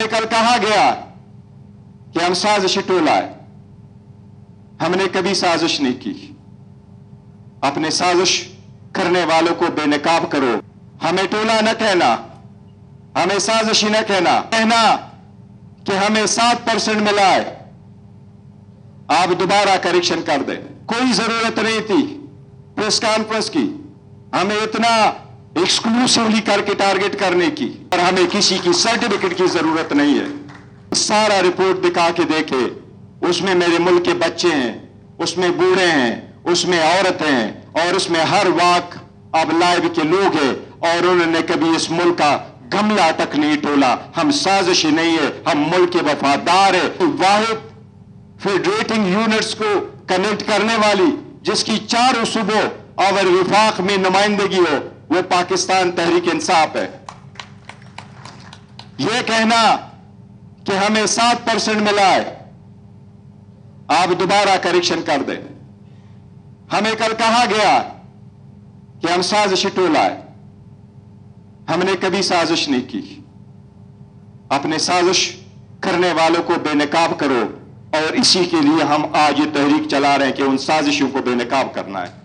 कल कहा गया कि हम साजिशी टोला है। हमने कभी साजिश नहीं की। अपने साजिश करने वालों को बेनकाब करो। हमें टोला न कहना, हमें साजिशी न कहना कि हमें 7% मिला है, आप दोबारा करेक्शन कर दें। कोई जरूरत नहीं थी प्रेस कॉन्फ्रेंस की, हमें इतना एक्सक्लूसिवली करके टारगेट करने की, और हमें किसी की सर्टिफिकेट की जरूरत नहीं है। सारा रिपोर्ट दिखा के देखे, उसमें मेरे मुल्क के बच्चे हैं, उसमें बूढ़े हैं, उसमें औरतें हैं, और उसमें हर वाक अब लाइव के लोग हैं, और उन्होंने कभी इस मुल्क का गमला तक नहीं टोला। हम साजिशी नहीं है, हम मुल्क के वफादार है। वाहिद फेडरेटिंग यूनिट्स को कनेक्ट करने वाली, जिसकी चारों सूबों और विफाक में नुमाइंदगी हो, वो पाकिस्तान तहरीक इंसाफ है। यह कहना कि हमें 7% मिला है, आप दोबारा करेक्शन कर दें। हमें कल कहा गया कि हम साजिशी टोला है। हमने कभी साजिश नहीं की। अपने साजिश करने वालों को बेनकाब करो, और इसी के लिए हम आज ये तहरीक चला रहे हैं कि उन साजिशों को बेनकाब करना है।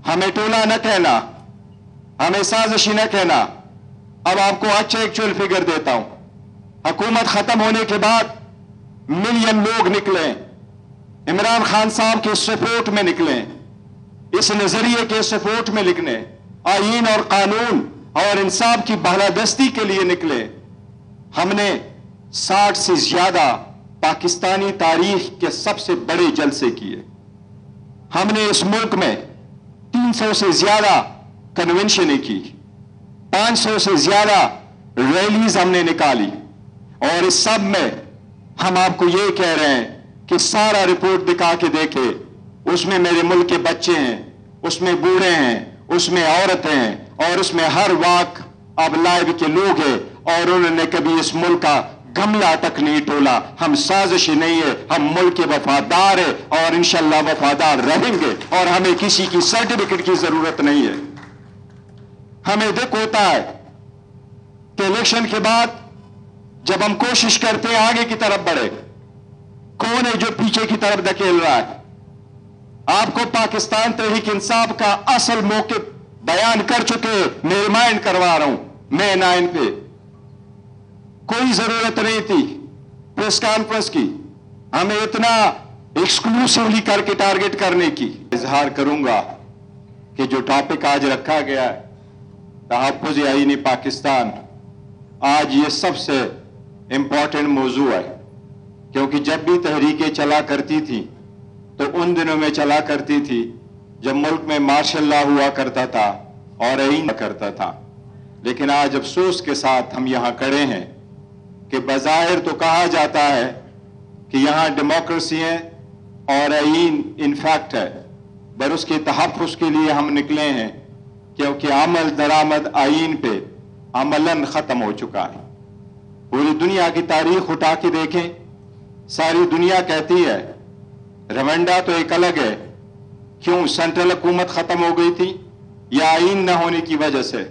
हमें टोला न कहना, हमें साजिशी न कहना। अब आपको अच्छा एक्चुअल फिगर देता हूं। हुकूमत खत्म होने के बाद मिलियन लोग निकले, इमरान खान साहब के सपोर्ट में निकले, इस नजरिए के सपोर्ट में लिखने, आईन और कानून और इंसाफ की बालादस्ती के लिए निकले। हमने 60 से ज्यादा पाकिस्तानी तारीख के सबसे बड़े जलसे किए। हमने इस मुल्क में 300 से ज्यादा कन्वेंशनें की, 500 से ज्यादा रैलीज हमने निकाली, और इस सब में हम आपको ये कह रहे हैं कि सारा रिपोर्ट दिखा के देखे, उसमें मेरे मुल्क के बच्चे हैं, उसमें बूढ़े हैं, उसमें औरतें हैं, और उसमें हर वाक अब लाइव के लोग हैं, और उन्होंने कभी इस मुल्क का गमला तक नहीं टोला। हम साजिशी नहीं है, हम मुल्क के वफादार है, और इंशाल्लाह वफादार रहेंगे, और हमें किसी की सर्टिफिकेट की जरूरत नहीं है। हमें दुख होता है कि इलेक्शन के बाद जब हम कोशिश करते हैं आगे की तरफ बढ़े, कौन है जो पीछे की तरफ धकेल रहा है। आपको पाकिस्तान तहरीक इंसाफ का असल मौक़िफ़ बयान कर चुके, मैं रिमाइंड करवा रहा हूं। मैं 9 पे कोई जरूरत नहीं थी प्रेस कॉन्फ्रेंस की, हमें इतना एक्सक्लूसिवली करके टारगेट करने की। इजहार करूंगा कि जो टॉपिक आज रखा गया है, तहफ़्फ़ुज़ आईन पाकिस्तान, आज ये सबसे इंपॉर्टेंट मौजू है, क्योंकि जब भी तहरीकें चला करती थी तो उन दिनों में चला करती थी जब मुल्क में मार्शल लॉ हुआ करता था और आईन करता था। लेकिन आज अफसोस के साथ हम यहां खड़े हैं कि बज़ाहिर तो कहा जाता है कि यहां डेमोक्रेसी है और आईन इनफैक्ट है, पर उसके तहफ़्फ़ुज़ के लिए हम निकले हैं, क्योंकि अमल दरामद आईन पे अमलन खत्म हो चुका है। पूरी दुनिया की तारीख उठा के देखें, सारी दुनिया कहती है रवंडा तो एक अलग है, क्यों सेंट्रल हुकूमत खत्म हो गई थी या आईन न होने की वजह से।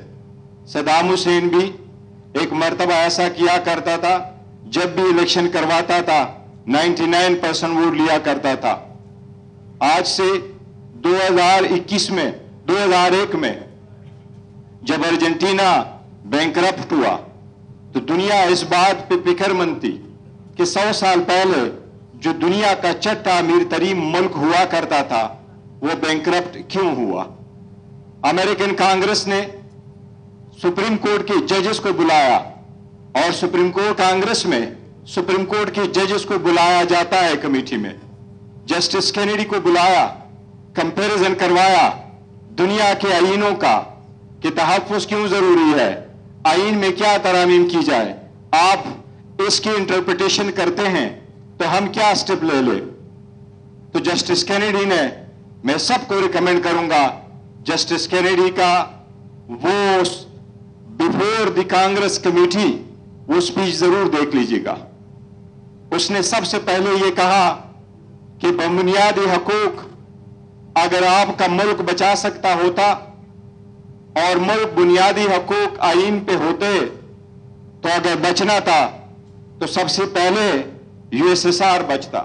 सदाम हुसैन भी एक मर्तबा ऐसा किया करता था, जब भी इलेक्शन करवाता था 99% वोट लिया करता था। आज से 2001 में जब अर्जेंटीना बैंकरप्ट हुआ तो दुनिया इस बात पे फिक्रमंद थी कि 100 साल पहले जो दुनिया का छठा अमीर तरीन मुल्क हुआ करता था, वो बैंकरप्ट क्यों हुआ। अमेरिकन कांग्रेस ने सुप्रीम कोर्ट के जजेस को बुलाया, और सुप्रीम कोर्ट कांग्रेस में सुप्रीम कोर्ट के जजेस को बुलाया जाता है कमेटी में। जस्टिस कैनेडी को बुलाया, कंपैरिजन करवाया दुनिया के आईनों का कि तहफ़्फ़ुज़ क्यों जरूरी है, आईन में क्या तरामीम की जाए। आप इसकी इंटरप्रिटेशन करते हैं तो हम क्या स्टेप ले ले। तो जस्टिस कैनेडी ने, मैं सबको रिकमेंड करूंगा जस्टिस कैनेडी का वो बिफोर द कांग्रेस कमेटी वो स्पीच जरूर देख लीजिएगा। उसने सबसे पहले ये कहा कि बुनियादी हकूक अगर आपका मुल्क बचा सकता होता اور ملک بنیادی حقوق آئین پہ ہوتے تو اگر بچنا تھا تو سب سے پہلے یو ایس ایس آر بچتا،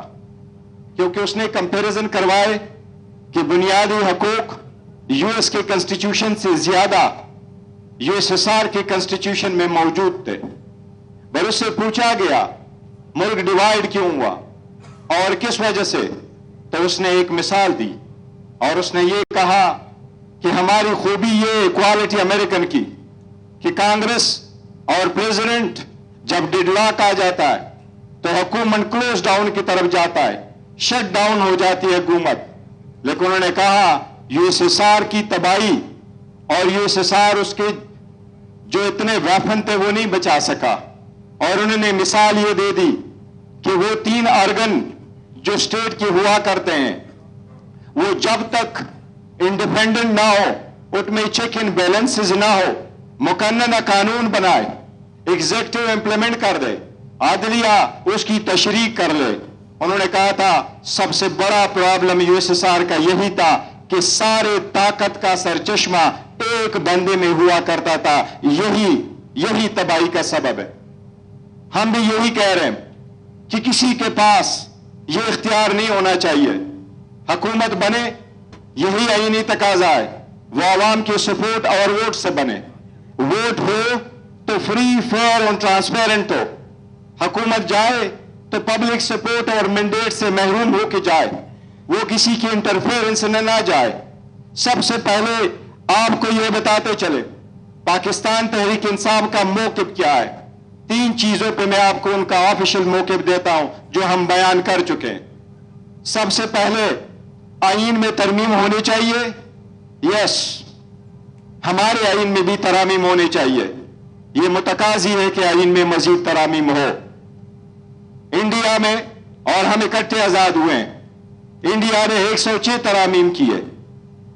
کیونکہ اس نے کمپیریزن کروائے کہ بنیادی حقوق یو ایس کے کنسٹیٹیوشن سے زیادہ یو ایس ایس آر کے کنسٹیٹیوشن میں موجود تھے۔ پر اس سے پوچھا گیا ملک ڈیوائیڈ کیوں ہوا اور کس وجہ سے، تو اس نے ایک مثال دی اور اس نے یہ کہا کہ ہماری خوبی یہ ایکوالٹی امریکن کی کہ کانگریس اور پریزیڈنٹ جب ڈیڈ لاک آ جاتا ہے تو حکومت کلوز ڈاؤن کی طرف جاتا ہے، شٹ ڈاؤن ہو جاتی ہے حکومت۔ لیکن انہوں نے کہا یو ایس ایس آر کی تباہی اور یو ایس ایس آر اس کے جو اتنے ویپن تھے وہ نہیں بچا سکا، اور انہوں نے مثال یہ دے دی کہ وہ 3 آرگن جو اسٹیٹ کے ہوا کرتے ہیں وہ جب تک انڈیپینڈنٹ نہ ہو، ان میں چیک اینڈ بیلنسز نہ ہو، مقننہ قانون بنائے، ایگزیکٹو امپلیمنٹ کر دے، عدلیہ اس کی تشریح کر لے۔ انہوں نے کہا تھا سب سے بڑا problem U S S R کا یہی تھا کہ سارے طاقت کا سرچشمہ ایک بندے میں ہوا کرتا تھا، یہی تباہی کا سبب ہے۔ ہم بھی یہی کہہ رہے ہیں کہ کسی کے پاس یہ اختیار نہیں ہونا چاہیے، حکومت بنے یہی آئینی تقاضا ہے، وہ عوام کی سپورٹ اور ووٹ سے بنے، ووٹ ہو تو فری فیئر اور ٹرانسپیرنٹ ہو، حکومت جائے تو پبلک سپورٹ اور مینڈیٹ سے محروم ہو کے جائے، وہ کسی کی انٹرفیئرنس میں نہ جائے۔ سب سے پہلے آپ کو یہ بتاتے چلے پاکستان تحریک انصاف کا موقف کیا ہے۔ 3 چیزوں پہ میں آپ کو ان کا آفیشل موقف دیتا ہوں جو ہم بیان کر چکے ہیں۔ سب سے پہلے آئین میں ترمیم ہونی چاہیے، یس، ہمارے آئین میں بھی ترامیم ہونی چاہیے، یہ متقاضی ہے کہ آئین میں مزید ترامیم ہو۔ انڈیا میں، اور ہم اکٹھے آزاد ہوئے ہیں، انڈیا نے 106 ترامیم کی ہے،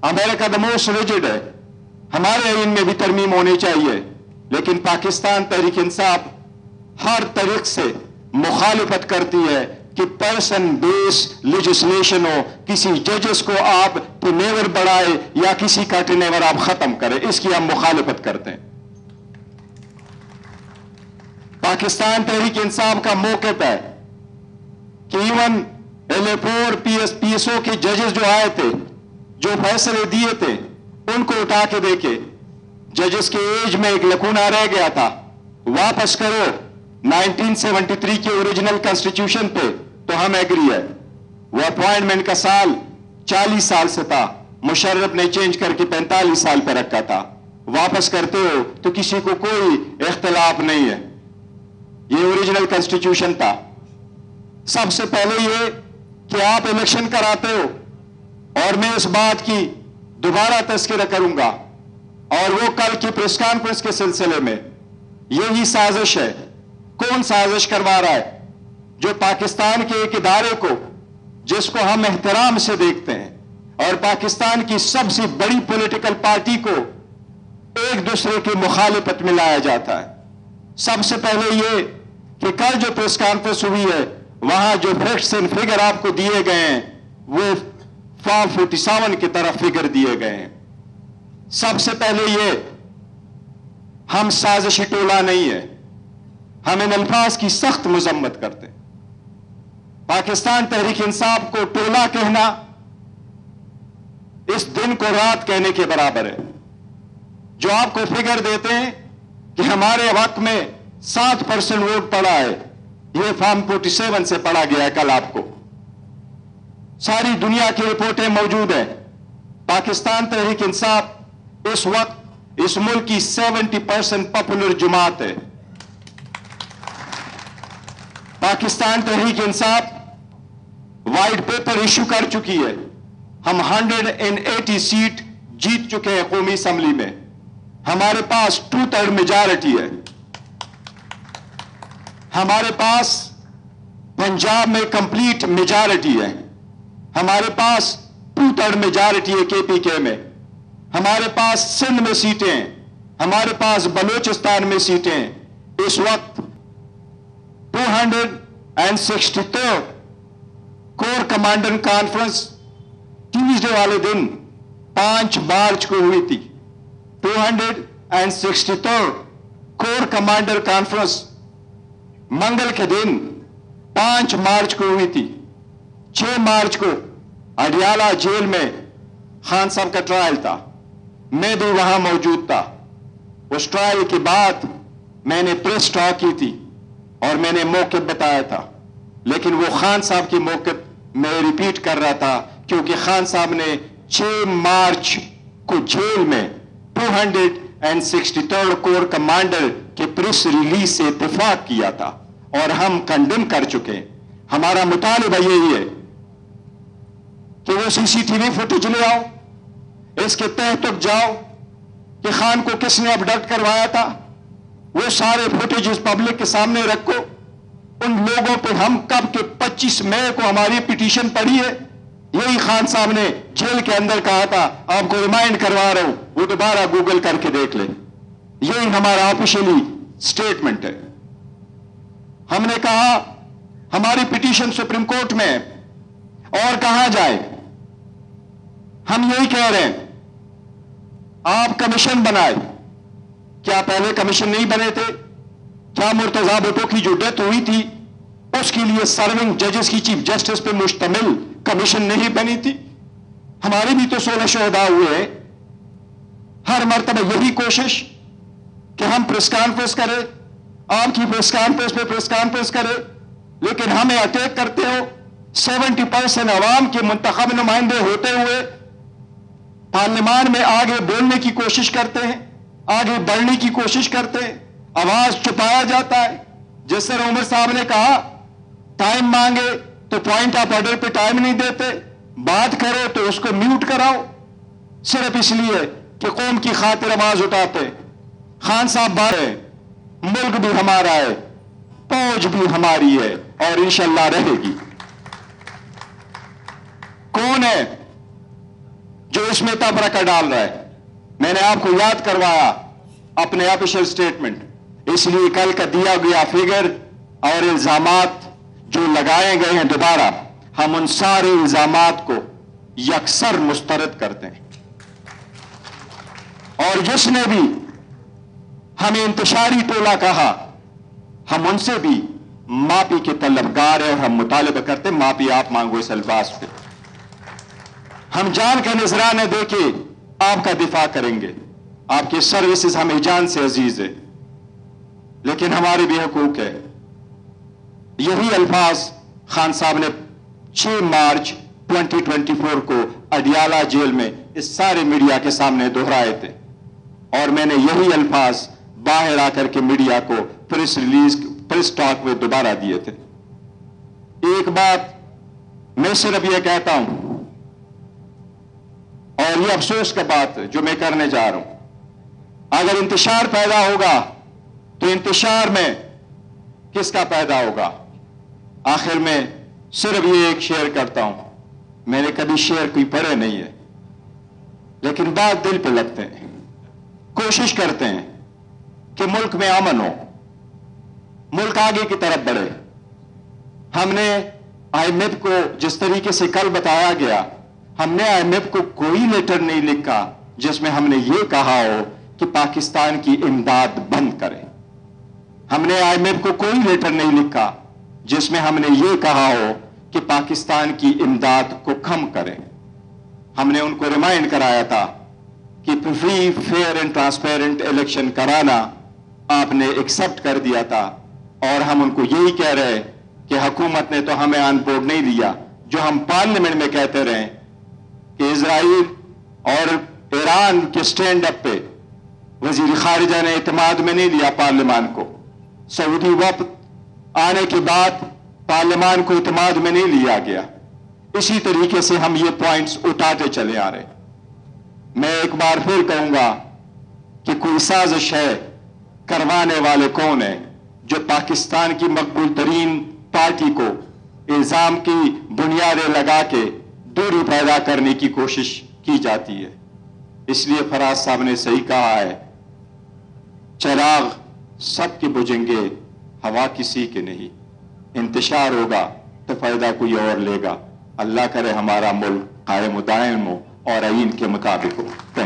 امریکہ دا موسٹ ریجڈ ہے، ہمارے آئین میں بھی ترمیم ہونی چاہیے، لیکن پاکستان تحریک انصاف ہر طریق سے مخالفت کرتی ہے کہ پرسن بیس لیجسلیشن ہو، کسی ججز کو آپ ٹینیور بڑھائے یا کسی کا ٹینیور آپ ختم کرے، اس کی ہم مخالفت کرتے ہیں۔ پاکستان تحریک انصاف کا موقف ہے کہ ایون ایل4 پی ایس او کے ججز جو آئے تھے، جو فیصلے دیے تھے، ان کو اٹھا کے دیکھے، ججز کے ایج میں ایک لکونہ رہ گیا تھا، واپس کرو 1973 کے اوریجنل کنسٹیٹیوشن پہ، تو ہم ایگری ہے۔ وہ اپوائنٹمنٹ کا سال 40 سال سے تھا، مشرف نے چینج کر کے 45 سال پہ رکھا تھا، واپس کرتے ہو تو کسی کو کوئی اختلاف نہیں ہے، یہ اوریجنل کنسٹیٹیوشن تھا۔ سب سے پہلے یہ کہ آپ الیکشن کراتے ہو، اور میں اس بات کی دوبارہ تذکرہ کروں گا، اور وہ کل کی پریس کانفرنس کے سلسلے میں، یہی سازش ہے۔ کون سازش کروا رہا ہے؟ جو پاکستان کے ایک ادارے کو، جس کو ہم احترام سے دیکھتے ہیں، اور پاکستان کی سب سے بڑی پولیٹیکل پارٹی کو ایک دوسرے کی مخالفت میں لایا جاتا ہے۔ سب سے پہلے یہ کہ کل جو پریس کانفرنس ہوئی ہے، وہاں جو فیکٹس اینڈ فگر آپ کو دیے گئے ہیں وہ فارم 47 کی طرف فگر دیے گئے ہیں۔ سب سے پہلے یہ، ہم سازشی ٹولہ نہیں ہے، ہم ان الفاظ کی سخت مذمت کرتے ہیں۔ پاکستان تحریک انصاف کو ٹولہ کہنا اس دن کو رات کہنے کے برابر ہے۔ جو آپ کو فگر دیتے ہیں کہ ہمارے وقت میں 7% ووٹ پڑا ہے، یہ فارم 47 سے پڑا گیا ہے کل آپ کو۔ ساری دنیا کی رپورٹیں موجود ہیں۔ پاکستان تحریک انصاف اس وقت اس ملک کی 70% پاپولر جماعت ہے۔ Pakistan Tehreek Insaf white paper issue کر چکی ہے، ہم 180 سیٹ جیت چکے ہیں قومی اسمبلی میں، ہمارے پاس 2/3 میجارٹی ہے، ہمارے پاس پنجاب میں کمپلیٹ میجارٹی ہے، ہمارے پاس 2/3 میجارٹی ہے کے پی کے میں، ہمارے پاس سندھ میں سیٹیں ہیں، ہمارے پاس بلوچستان میں سیٹیں ہیں۔ اس وقت 263 کور کمانڈر کانفرنس ٹیوزڈے والے دن 5 مارچ کو ہوئی تھی۔ 263 कोर कमांडर कॉन्फ्रेंस मंगल के दिन 5 मार्च को हुई थी। 6 मार्च को अडियाला जेल में खान साहब का ट्रायल था, मैं भी वहां मौजूद था। उस ट्रायल के बाद मैंने प्रेस टॉक की थी और मैंने मौक़िफ़ बताया था, लेकिन वो खान साहब की मौक़िफ़ मैं रिपीट कर रहा था क्योंकि खान साहब ने 6 मार्च को जेल में 263 कोर कमांडर के प्रेस रिलीज से इत्तेफाक किया था और हम कंडेम कर चुके हैं। हमारा मुतालिबा यही है कि वो सीसीटीवी फुटेज ले आओ, इसके तह तक जाओ कि खान को किसने अबडक्ट करवाया था, वो सारे फुटेजेस पब्लिक के सामने रखो। उन लोगों पे हम कब के 25 मई को हमारी पिटीशन पड़ी है, यही खान साहब ने जेल के अंदर कहा था, आपको रिमाइंड करवा रहा हूं, वो दोबारा गूगल करके देख ले। यही हमारा ऑफिशियली स्टेटमेंट है। हमने कहा हमारी पिटीशन सुप्रीम कोर्ट में है और कहां जाए। हम यही कह रहे हैं आप कमीशन बनाए। क्या पहले कमीशन नहीं बने थे? क्या मुर्तजा भुट्टो की जो डेथ हुई थी उसके लिए सर्विंग जजेस की चीफ जस्टिस पे मुश्तमिल कमीशन नहीं बनी थी? हमारे भी तो 16 शहदा हुए। हर मर्तबा यही कोशिश कि हम प्रेस कॉन्फ्रेंस करें, आपकी प्रेस कॉन्फ्रेंस करें, लेकिन हमें अटैक करते हो। 70% अवाम के मुंतखब नुमाइंदे होते हुए पार्लियामान में आगे बोलने की कोशिश करते हैं, आगे बढ़ने की कोशिश करते हैं, आवाज छुपाया जाता है। जिस तरह उमर साहब ने कहा टाइम मांगे तो पॉइंट ऑफ ऑर्डर पे टाइम नहीं देते, बात करो तो उसको म्यूट कराओ, सिर्फ इसलिए कि कौम की खातिर आवाज उठाते। खान साहब बात है, मुल्क भी हमारा है, फौज भी हमारी है और इंशाअल्लाह रहेगी। कौन है जो इसमें तफरका डाल रहा है? मैंने आपको याद करवाया अपने ऑफिशियल स्टेटमेंट, इसलिए कल का दिया गया फिगर और इल्जामात जो लगाए गए हैं दोबारा, हम उन सारे इल्जामात को यकसर मुस्तरद करते हैं। और जिसने भी हमें इंतशारी टोला कहा, हम उनसे भी माफी के तलबगार हैं और हम मुतालिबा करते माफी आप मांगो इस अल्फाज पे। हम जान का नजराना देके आपका दिफा करेंगे, आपकी सर्विसेज हमें जान से अजीज है, लेकिन हमारे भी हकूक है। यही अल्फाज खान साहब ने 6 मार्च 2024 को अडियाला जेल में इस सारे मीडिया के सामने दोहराए थे और मैंने यही अल्फाज बाहर आकर के मीडिया को प्रेस टॉक में दोबारा दिए थे। एक बात मैं सिर्फ यह कहता हूं और यह अफसोस का बात है जो मैं करने जा रहा हूं, अगर इंतशार पैदा होगा तो इंतशार में किसका पैदा होगा? आखिर में सिर्फ ये एक शेयर करता हूं, मैंने कभी शेयर कोई पढ़े नहीं है, लेकिन बात दिल पे लगते हैं। कोशिश करते हैं कि मुल्क में अमन हो, मुल्क आगे की तरफ बढ़े। हमने IMF को जिस तरीके से कल बताया गया, हमने IMF को कोई लेटर नहीं लिखा जिसमें हमने ये कहा हो कि पाकिस्तान की इमदाद बंद करें। हमने IMF को कोई लेटर नहीं लिखा जिसमें हमने ये कहा हो कि पाकिस्तान की इमदाद को कम करें। हमने उनको रिमाइंड कराया था कि free, fair and transparent election कराना आपने एक्सेप्ट कर दिया था और हम उनको यही कह रहे कि हुकूमत ने तो हमें ऑन बोर्ड नहीं लिया। जो हम पार्लियामेंट में कहते रहे कि इजराइल और ईरान के स्टैंड अप पे वजीर खारिजा ने इत्मीनान में नहीं लिया पार्लियामान को, सऊदी वक्त आने के बाद पार्लियामान को इत्मीनान में नहीं लिया गया। इसी तरीके से हम ये पॉइंट्स उठाते चले आ रहे। मैं एक बार फिर कहूंगा कि कोई साजिश है, करवाने वाले कौन है? जो पाकिस्तान की मकबूल तरीन पार्टी को इल्जाम की बुनियादें लगा के दूरी पैदा करने की कोशिश की जाती है। इसलिए फराज साहब ने सही कहा है, चिराग सबके बुझेंगे, हवा किसी के नहीं। इंतशार होगा तो फायदा कोई और लेगा। अल्लाह करे हमारा मुल्क कायम दायम हो और आईन के मुताबिक हो।